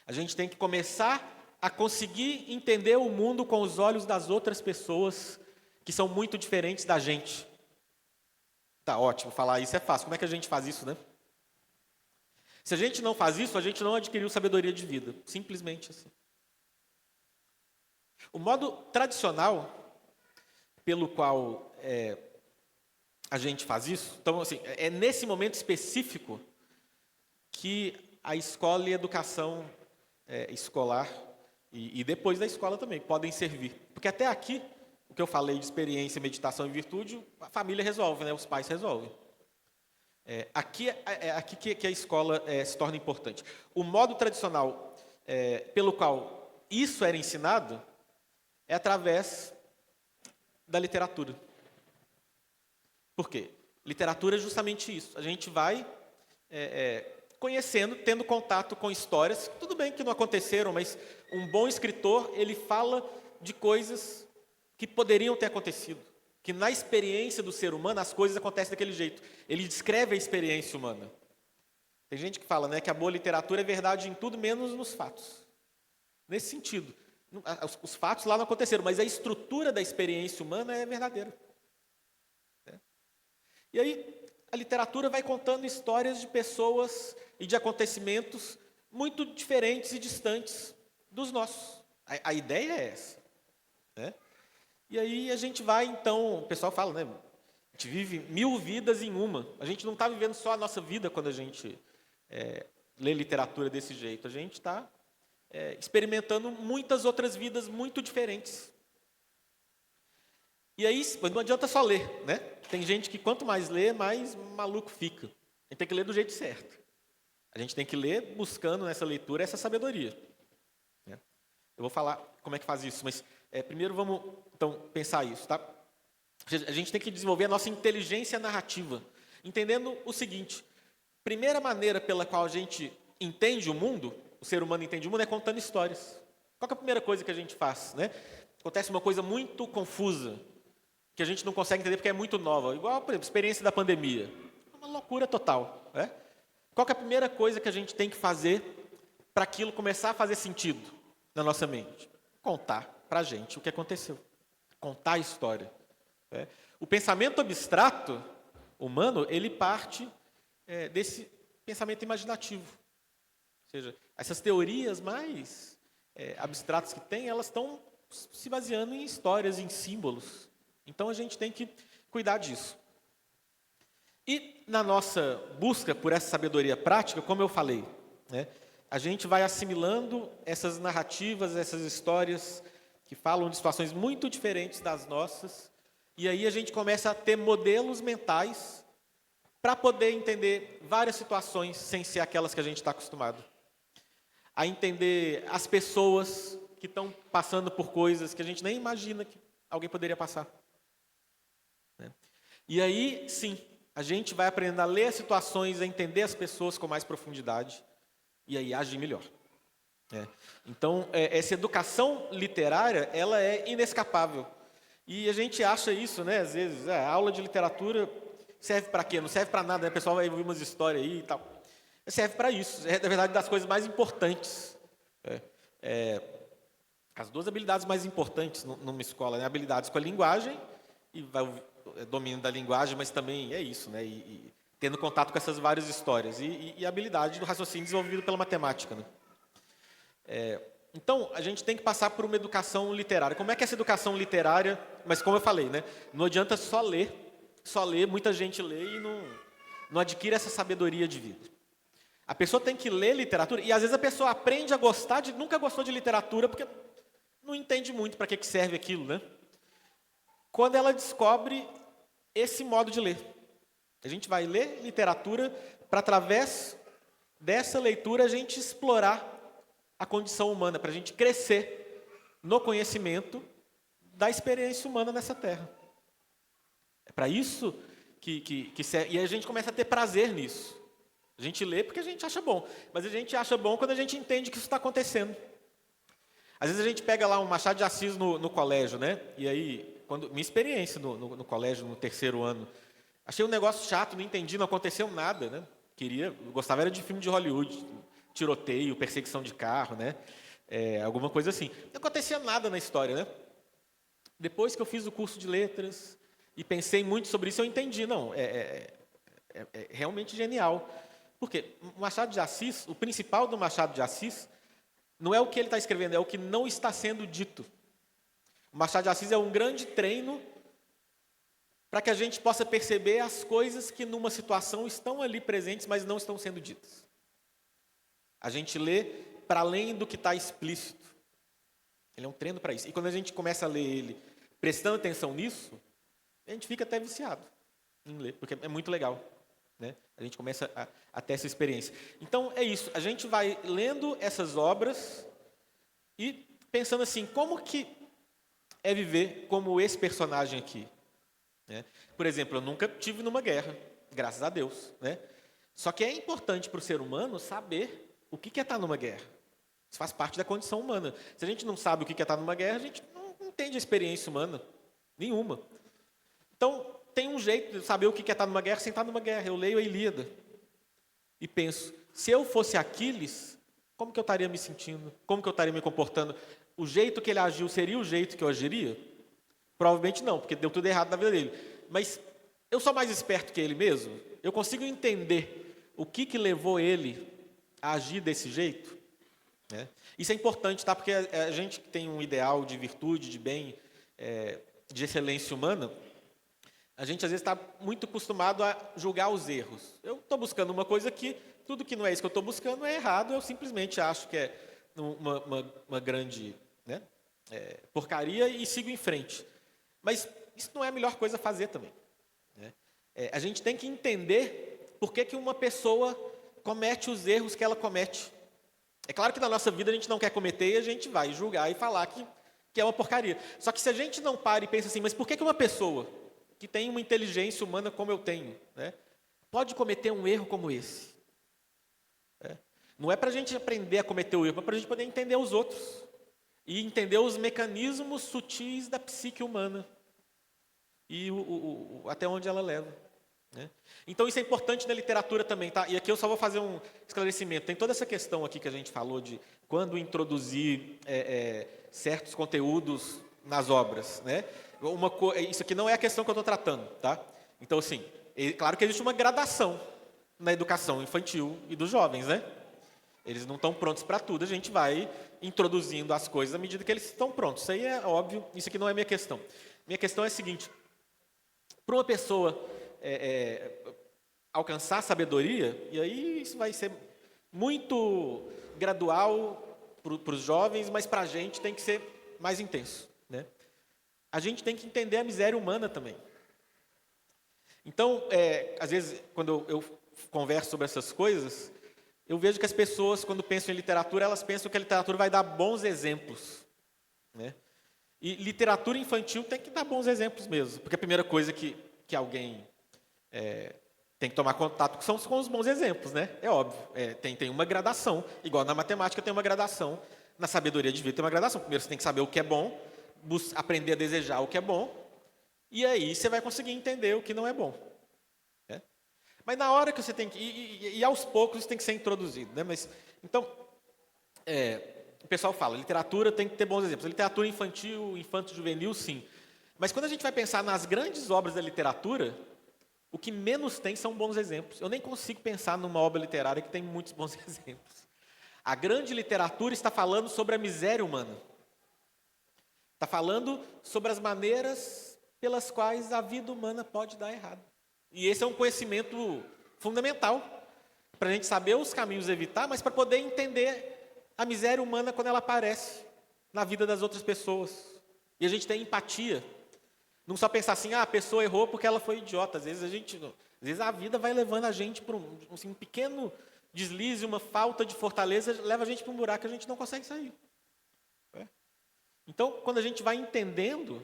[SPEAKER 1] A gente tem que começar a conseguir entender o mundo com os olhos das outras pessoas que são muito diferentes da gente. Tá ótimo, falar isso é fácil. Como é que a gente faz isso, né? Se a gente não faz isso, a gente não adquiriu sabedoria de vida. Simplesmente assim. O modo tradicional pelo qual a gente faz isso, então, assim, é nesse momento específico que a escola e a educação escolar, e depois da escola também, podem servir. Porque até aqui, o que eu falei de experiência, meditação e virtude, a família resolve, né? Os pais resolvem. Aqui que a escola se torna importante. O modo tradicional pelo qual isso era ensinado é através da literatura. Por quê? Literatura é justamente isso. A gente vai conhecendo, tendo contato com histórias, tudo bem que não aconteceram, mas um bom escritor, ele fala de coisas que poderiam ter acontecido, que na experiência do ser humano as coisas acontecem daquele jeito. Ele descreve a experiência humana. Tem gente que fala, né, que a boa literatura é verdade em tudo, menos nos fatos. Nesse sentido, os fatos lá não aconteceram, mas a estrutura da experiência humana é verdadeira. E aí, a literatura vai contando histórias de pessoas e de acontecimentos muito diferentes e distantes dos nossos. A ideia é essa, né? E aí a gente vai, então, o pessoal fala, né? A gente vive 1000 vidas em uma. A gente não está vivendo só a nossa vida quando a gente lê literatura desse jeito. A gente está experimentando muitas outras vidas muito diferentes. E aí, não adianta só ler, né? Tem gente que quanto mais lê, mais maluco fica. A gente tem que ler do jeito certo. A gente tem que ler buscando nessa leitura essa sabedoria. Eu vou falar como é que faz isso, mas primeiro vamos, então, pensar isso, tá? A gente tem que desenvolver a nossa inteligência narrativa, entendendo o seguinte: primeira maneira pela qual a gente entende o mundo, o ser humano entende o mundo, é contando histórias. Qual que é a primeira coisa que a gente faz, né? Acontece uma coisa muito confusa, que a gente não consegue entender porque é muito nova. Igual, por exemplo, a experiência da pandemia. É uma loucura total, né? Qual que é a primeira coisa que a gente tem que fazer para aquilo começar a fazer sentido na nossa mente? Contar para a gente o que aconteceu. Contar a história. O pensamento abstrato humano, ele parte desse pensamento imaginativo. Ou seja, essas teorias mais abstratas que tem, elas estão se baseando em histórias, em símbolos. Então, a gente tem que cuidar disso. E na nossa busca por essa sabedoria prática, como eu falei, né, a gente vai assimilando essas narrativas, essas histórias que falam de situações muito diferentes das nossas, e aí a gente começa a ter modelos mentais para poder entender várias situações sem ser aquelas que a gente está acostumado. A entender as pessoas que estão passando por coisas que a gente nem imagina que alguém poderia passar. E aí, sim, a gente vai aprendendo a ler as situações, a entender as pessoas com mais profundidade e aí agir melhor. Então, essa educação literária, ela é inescapável. E a gente acha isso, né? Às vezes, a aula de literatura serve para quê? Não serve para nada, né? O pessoal vai ouvir umas histórias aí e tal. Serve para isso, é, na verdade, das coisas mais importantes. As duas habilidades mais importantes numa escola, né? Habilidades com a linguagem, e domínio da linguagem, mas também é isso, né? E tendo contato com essas várias histórias. E a habilidade do raciocínio desenvolvido pela matemática, né? Então, a gente tem que passar por uma educação literária. Como é que é essa educação literária? Mas como eu falei, né? Não adianta só ler, muita gente lê e não adquire essa sabedoria de vida. A pessoa tem que ler literatura, e às vezes a pessoa aprende a gostar nunca gostou de literatura, porque não entende muito para que serve aquilo, né? Quando ela descobre esse modo de ler. A gente vai ler literatura para, através dessa leitura, a gente explorar a condição humana, para a gente crescer no conhecimento da experiência humana nessa terra. É para isso que serve, e a gente começa a ter prazer nisso. A gente lê porque a gente acha bom, mas a gente acha bom quando a gente entende que isso está acontecendo. Às vezes a gente pega lá um Machado de Assis no colégio, né? E aí, minha experiência no colégio, no terceiro ano, achei um negócio chato, não entendi, não aconteceu nada, né? Eu gostava era de filme de Hollywood, tiroteio, perseguição de carro, né? Alguma coisa assim. Não acontecia nada na história, né? Depois que eu fiz o curso de letras e pensei muito sobre isso, eu entendi, não, é realmente genial. Porque o Machado de Assis, o principal do Machado de Assis, não é o que ele está escrevendo, é o que não está sendo dito. O Machado de Assis é um grande treino para que a gente possa perceber as coisas que numa situação estão ali presentes, mas não estão sendo ditas. A gente lê para além do que está explícito. Ele é um treino para isso. E quando a gente começa a ler ele prestando atenção nisso, a gente fica até viciado em ler, porque é muito legal, né? A gente começa a ter essa experiência. Então, é isso. A gente vai lendo essas obras e pensando assim, como que é viver como esse personagem aqui? Né? Por exemplo, eu nunca tive numa guerra, graças a Deus, né? Só que é importante para o ser humano saber o que é estar numa guerra. Isso faz parte da condição humana. Se a gente não sabe o que é estar numa guerra, a gente não entende a experiência humana nenhuma. Então, tem um jeito de saber o que é estar numa guerra sem estar numa guerra. Eu leio a Ilíada e penso, se eu fosse Aquiles, como que eu estaria me sentindo? Como que eu estaria me comportando? O jeito que ele agiu seria o jeito que eu agiria? Provavelmente não, porque deu tudo errado na vida dele. Mas eu sou mais esperto que ele mesmo? Eu consigo entender o que levou ele a agir desse jeito? Né? Isso é importante, tá? Porque a gente que tem um ideal de virtude, de bem, de excelência humana, a gente às vezes está muito acostumado a julgar os erros. Eu estou buscando uma coisa que tudo que não é isso que eu estou buscando é errado, eu simplesmente acho que é uma grande, né, porcaria e sigo em frente. Mas isso não é a melhor coisa a fazer também. Né? A gente tem que entender por que uma pessoa comete os erros que ela comete. É claro que na nossa vida a gente não quer cometer e a gente vai julgar e falar que é uma porcaria. Só que se a gente não para e pensa assim, mas por que uma pessoa que tem uma inteligência humana como eu tenho, né, pode cometer um erro como esse? Não é para a gente aprender a cometer o erro, é para a gente poder entender os outros e entender os mecanismos sutis da psique humana e até onde ela leva. Né? Então isso é importante na literatura também, tá? E aqui eu só vou fazer um esclarecimento. Tem toda essa questão aqui que a gente falou de quando introduzir certos conteúdos nas obras, né? Isso aqui não é a questão que eu estou tratando, tá? Então, assim, claro que existe uma gradação na educação infantil e dos jovens, né? Eles não estão prontos para tudo, a gente vai introduzindo as coisas à medida que eles estão prontos. Isso aí é óbvio, isso aqui não é a minha questão. Minha questão é a seguinte, para uma pessoa alcançar sabedoria, e aí isso vai ser muito gradual para os jovens, mas para a gente tem que ser mais intenso, né? A gente tem que entender a miséria humana também. Então, às vezes, quando eu converso sobre essas coisas, eu vejo que as pessoas, quando pensam em literatura, elas pensam que a literatura vai dar bons exemplos. Né? E literatura infantil tem que dar bons exemplos mesmo, porque a primeira coisa que alguém tem que tomar contato são com os bons exemplos, né? É óbvio. Tem uma gradação, igual na matemática tem uma gradação, na sabedoria de vida tem uma gradação. Primeiro você tem que saber o que é bom, aprender a desejar o que é bom, e aí você vai conseguir entender o que não é bom. Mas na hora que você tem que... E aos poucos isso tem que ser introduzido, né? Mas, então, o pessoal fala, literatura tem que ter bons exemplos. Literatura infantil, infanto-juvenil, sim. Mas quando a gente vai pensar nas grandes obras da literatura, o que menos tem são bons exemplos. Eu nem consigo pensar numa obra literária que tem muitos bons exemplos. A grande literatura está falando sobre a miséria humana. Está falando sobre as maneiras pelas quais a vida humana pode dar errado. E esse é um conhecimento fundamental para a gente saber os caminhos a evitar, mas para poder entender a miséria humana quando ela aparece na vida das outras pessoas. E a gente tem empatia. Não só pensar assim, a pessoa errou porque ela foi idiota. Às vezes a vida vai levando a gente para um pequeno deslize, uma falta de fortaleza, leva a gente para um buraco que a gente não consegue sair. Então, quando a gente vai entendendo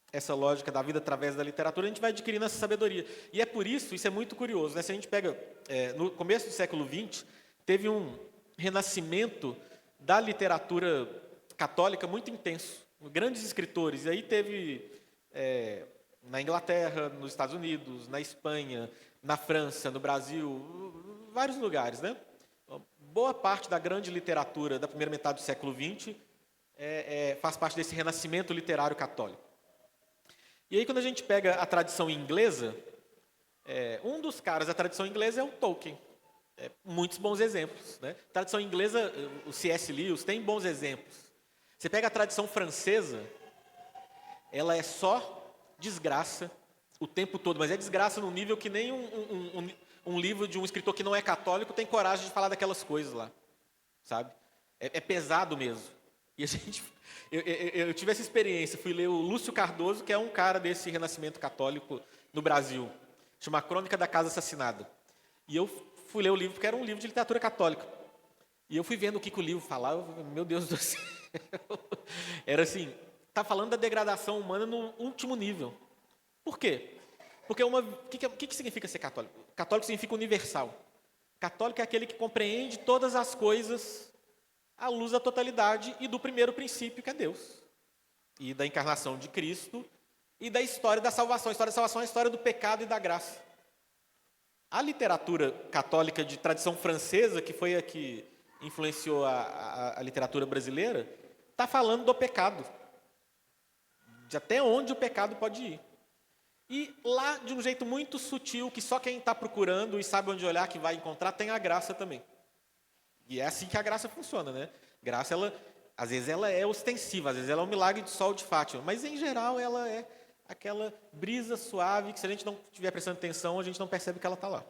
[SPEAKER 1] essa lógica da vida através da literatura, a gente vai adquirindo essa sabedoria. E é por isso é muito curioso, né? Se a gente pega, no começo do século XX, teve um renascimento da literatura católica muito intenso. Grandes escritores. E aí teve, na Inglaterra, nos Estados Unidos, na Espanha, na França, no Brasil, vários lugares, né? Boa parte da grande literatura da primeira metade do século XX faz parte desse renascimento literário católico. E aí, quando a gente pega a tradição inglesa, um dos caras da tradição inglesa é o Tolkien. Muitos bons exemplos, né? A tradição inglesa, o C.S. Lewis, tem bons exemplos. Você pega a tradição francesa, ela é só desgraça o tempo todo, mas é desgraça num nível que nem um livro de um escritor que não é católico tem coragem de falar daquelas coisas lá, sabe? É pesado mesmo. E a gente, eu tive essa experiência, fui ler o Lúcio Cardoso, que é um cara desse renascimento católico no Brasil, chama Crônica da Casa Assassinada. E eu fui ler o livro porque era um livro de literatura católica. E eu fui vendo o que o livro falava, meu Deus do céu. Era assim, está falando da degradação humana no último nível. Por quê? Porque o que significa ser católico? Católico significa universal. Católico é aquele que compreende todas as coisas à luz da totalidade e do primeiro princípio, que é Deus. E da encarnação de Cristo e da história da salvação. A história da salvação é a história do pecado e da graça. A literatura católica de tradição francesa, que foi a que influenciou a literatura brasileira, está falando do pecado. De até onde o pecado pode ir. E lá, de um jeito muito sutil, que só quem está procurando e sabe onde olhar que vai encontrar, tem a graça também. E é assim que a graça funciona, né? Graça, às vezes ela é ostensiva, às vezes ela é um milagre de sol de Fátima, mas em geral ela é aquela brisa suave que se a gente não estiver prestando atenção, a gente não percebe que ela está lá.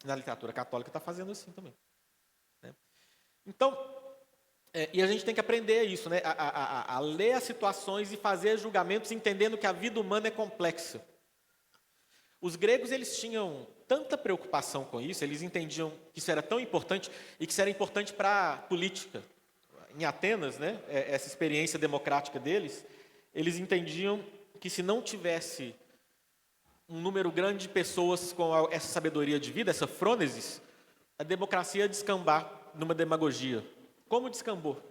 [SPEAKER 1] Na literatura católica está fazendo assim também. Né? Então, e a gente tem que aprender isso, né? A ler as situações e fazer julgamentos entendendo que a vida humana é complexa. Os gregos, eles tinham tanta preocupação com isso, eles entendiam que isso era tão importante e que isso era importante para a política. Em Atenas, né, essa experiência democrática deles, eles entendiam que se não tivesse um número grande de pessoas com essa sabedoria de vida, essa frônesis, a democracia ia descambar numa demagogia. Como descambou,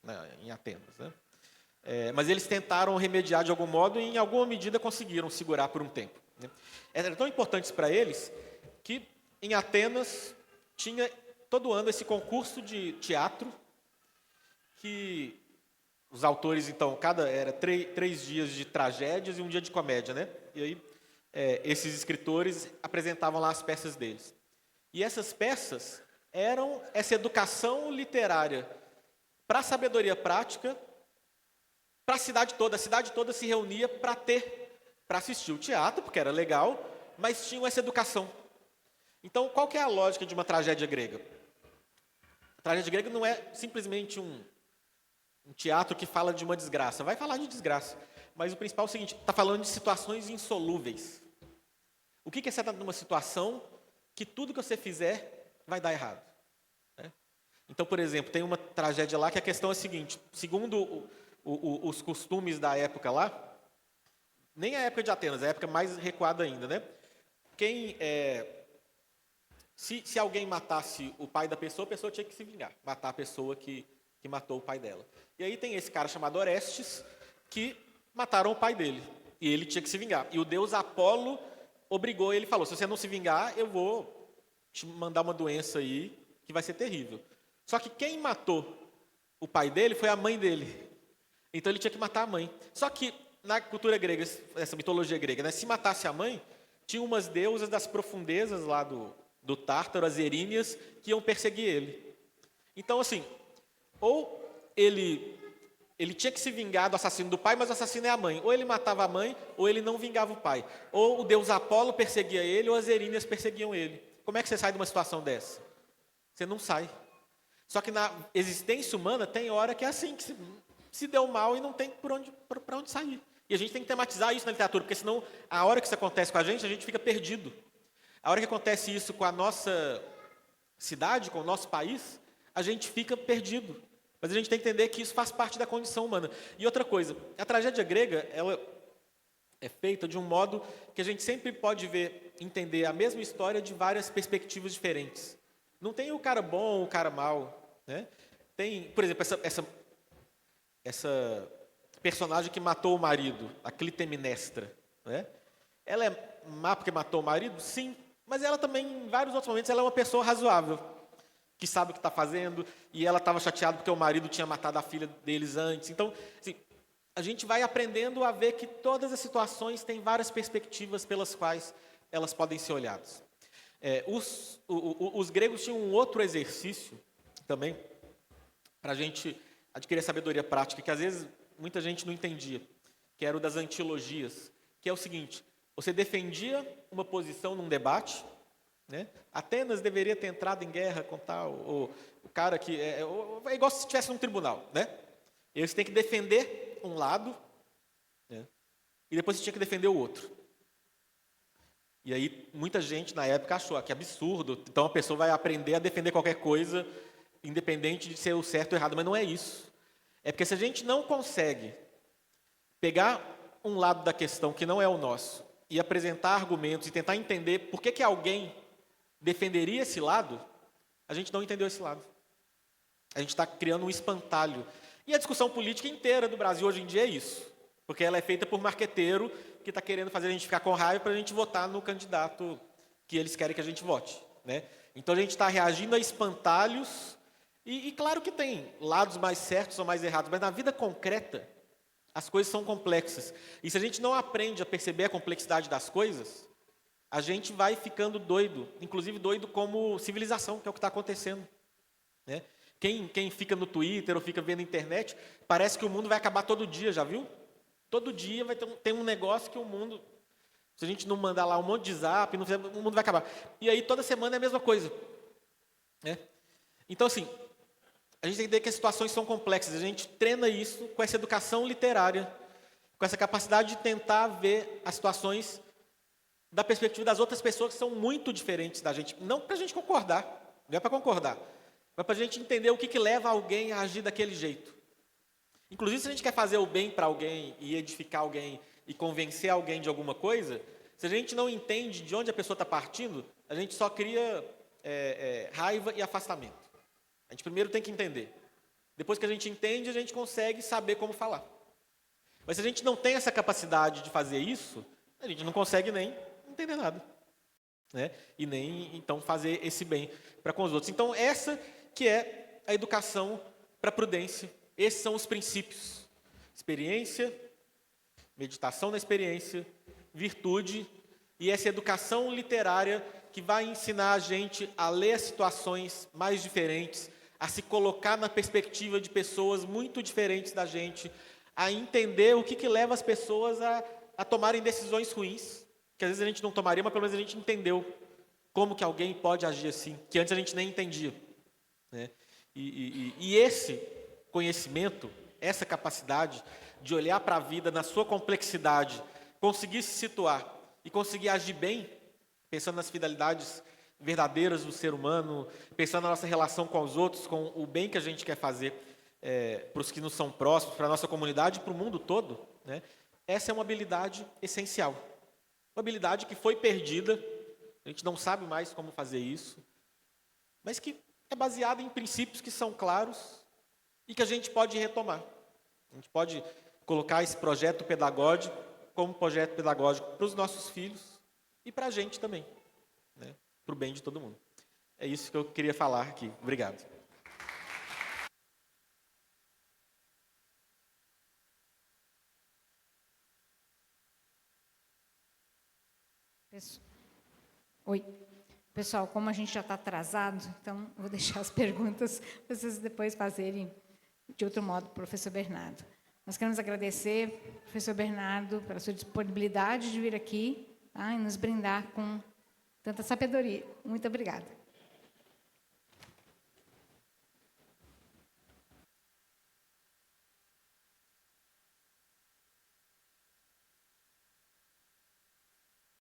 [SPEAKER 1] né, em Atenas, né? Mas eles tentaram remediar de algum modo e, em alguma medida, conseguiram segurar por um tempo. Né? Era tão importante isso para eles que, em Atenas, tinha todo ano esse concurso de teatro que os autores, então, era 3 dias de tragédias e um dia de comédia, né? E aí, esses escritores apresentavam lá as peças deles. E essas peças eram essa educação literária para a sabedoria prática, para a cidade toda. A cidade toda se reunia para assistir o teatro, porque era legal, mas tinham essa educação. Então, qual que é a lógica de uma tragédia grega? A tragédia grega não é simplesmente um teatro que fala de uma desgraça. Vai falar de desgraça, mas o principal é o seguinte, está falando de situações insolúveis. O que é você estar numa situação que tudo que você fizer vai dar errado? Né? Então, por exemplo, tem uma tragédia lá que a questão é a seguinte, segundo os costumes da época lá, nem a época de Atenas, a época mais recuada ainda, né? Se alguém matasse o pai da pessoa, a pessoa tinha que se vingar, matar a pessoa que matou o pai dela. E aí tem esse cara chamado Orestes, que mataram o pai dele, e ele tinha que se vingar. E o deus Apolo obrigou ele, falou, se você não se vingar, eu vou te mandar uma doença aí que vai ser terrível. Só que quem matou o pai dele foi a mãe dele. Então ele tinha que matar a mãe. Só que na cultura grega, essa mitologia grega, né, se matasse a mãe, tinha umas deusas das profundezas lá do Tártaro, as Eríneas, que iam perseguir ele. Então, assim, ou ele tinha que se vingar do assassino do pai, mas o assassino é a mãe. Ou ele matava a mãe, ou ele não vingava o pai. Ou o deus Apolo perseguia ele, ou as Eríneas perseguiam ele. Como é que você sai de uma situação dessa? Você não sai. Só que na existência humana tem hora que é assim, que se deu mal e não tem para onde sair. E a gente tem que tematizar isso na literatura, porque senão, a hora que isso acontece com a gente fica perdido. A hora que acontece isso com a nossa cidade, com o nosso país, a gente fica perdido. Mas a gente tem que entender que isso faz parte da condição humana. E outra coisa, a tragédia grega, ela é feita de um modo que a gente sempre pode ver, entender a mesma história de várias perspectivas diferentes. Não tem o cara bom, o cara mau, né? Tem, por exemplo, essa personagem que matou o marido, a Clitemnestra, né? Ela é má porque matou o marido? Sim, mas ela também, em vários outros momentos, ela é uma pessoa razoável, que sabe o que está fazendo, e ela estava chateada porque o marido tinha matado a filha deles antes. Então, assim, a gente vai aprendendo a ver que todas as situações têm várias perspectivas pelas quais elas podem ser olhadas. Os gregos tinham um outro exercício também, para a gente adquirir a sabedoria prática, que às vezes muita gente não entendia, que era o das antilogias, que é o seguinte: você defendia uma posição num debate, né? Atenas deveria ter entrado em guerra com tal, o cara que é igual se estivesse num tribunal, né? E você tem que defender um lado, né? E depois você tinha que defender o outro. E aí muita gente na época achou que absurdo, então a pessoa vai aprender a defender qualquer coisa, independente de ser o certo ou errado, mas não é isso. É porque se a gente não consegue pegar um lado da questão que não é o nosso e apresentar argumentos e tentar entender por que alguém defenderia esse lado, a gente não entendeu esse lado. A gente está criando um espantalho. E a discussão política inteira do Brasil hoje em dia é isso. Porque ela é feita por marqueteiro que está querendo fazer a gente ficar com raiva para a gente votar no candidato que eles querem que a gente vote, né? Então a gente está reagindo a espantalhos e claro que tem lados mais certos ou mais errados, mas na vida concreta as coisas são complexas. E se a gente não aprende a perceber a complexidade das coisas, a gente vai ficando doido, inclusive doido como civilização, que é o que está acontecendo, né? Quem fica no Twitter ou fica vendo internet, parece que o mundo vai acabar todo dia, já viu? Todo dia vai ter um negócio que o mundo, se a gente não mandar lá um monte de zap, o mundo vai acabar. E aí toda semana é a mesma coisa, né? Então assim, a gente tem que entender que as situações são complexas. A gente treina isso com essa educação literária, com essa capacidade de tentar ver as situações da perspectiva das outras pessoas que são muito diferentes da gente. Não para a gente concordar, não é para concordar, mas para a gente entender o que leva alguém a agir daquele jeito. Inclusive, se a gente quer fazer o bem para alguém e edificar alguém e convencer alguém de alguma coisa, se a gente não entende de onde a pessoa está partindo, a gente só cria raiva e afastamento. A gente primeiro tem que entender. Depois que a gente entende, a gente consegue saber como falar. Mas se a gente não tem essa capacidade de fazer isso, a gente não consegue nem entender nada, né? E nem, então, fazer esse bem para com os outros. Então, essa que é a educação para a prudência. Esses são os princípios: experiência, meditação na experiência, virtude e essa educação literária que vai ensinar a gente a ler as situações mais diferentes, a se colocar na perspectiva de pessoas muito diferentes da gente, a entender o que leva as pessoas a tomarem decisões ruins, que às vezes a gente não tomaria, mas pelo menos a gente entendeu como que alguém pode agir assim, que antes a gente nem entendia, né? E esse conhecimento, essa capacidade de olhar para a vida na sua complexidade, conseguir se situar e conseguir agir bem, pensando nas finalidades verdadeiras do ser humano, pensando na nossa relação com os outros, com o bem que a gente quer fazer para os que nos são próximos, para a nossa comunidade e para o mundo todo, né? Essa é uma habilidade essencial. Uma habilidade que foi perdida, a gente não sabe mais como fazer isso, mas que é baseada em princípios que são claros e que a gente pode retomar. A gente pode colocar esse projeto pedagógico como projeto pedagógico para os nossos filhos e para a gente também, né? Para o bem de todo mundo. É isso que eu queria falar aqui. Obrigado.
[SPEAKER 2] Oi. Pessoal, como a gente já está atrasado, então vou deixar as perguntas para vocês depois fazerem de outro modo, professor Bernardo. Nós queremos agradecer, professor Bernardo, pela sua disponibilidade de vir aqui, tá, e nos brindar com tanta sabedoria. Muito obrigada.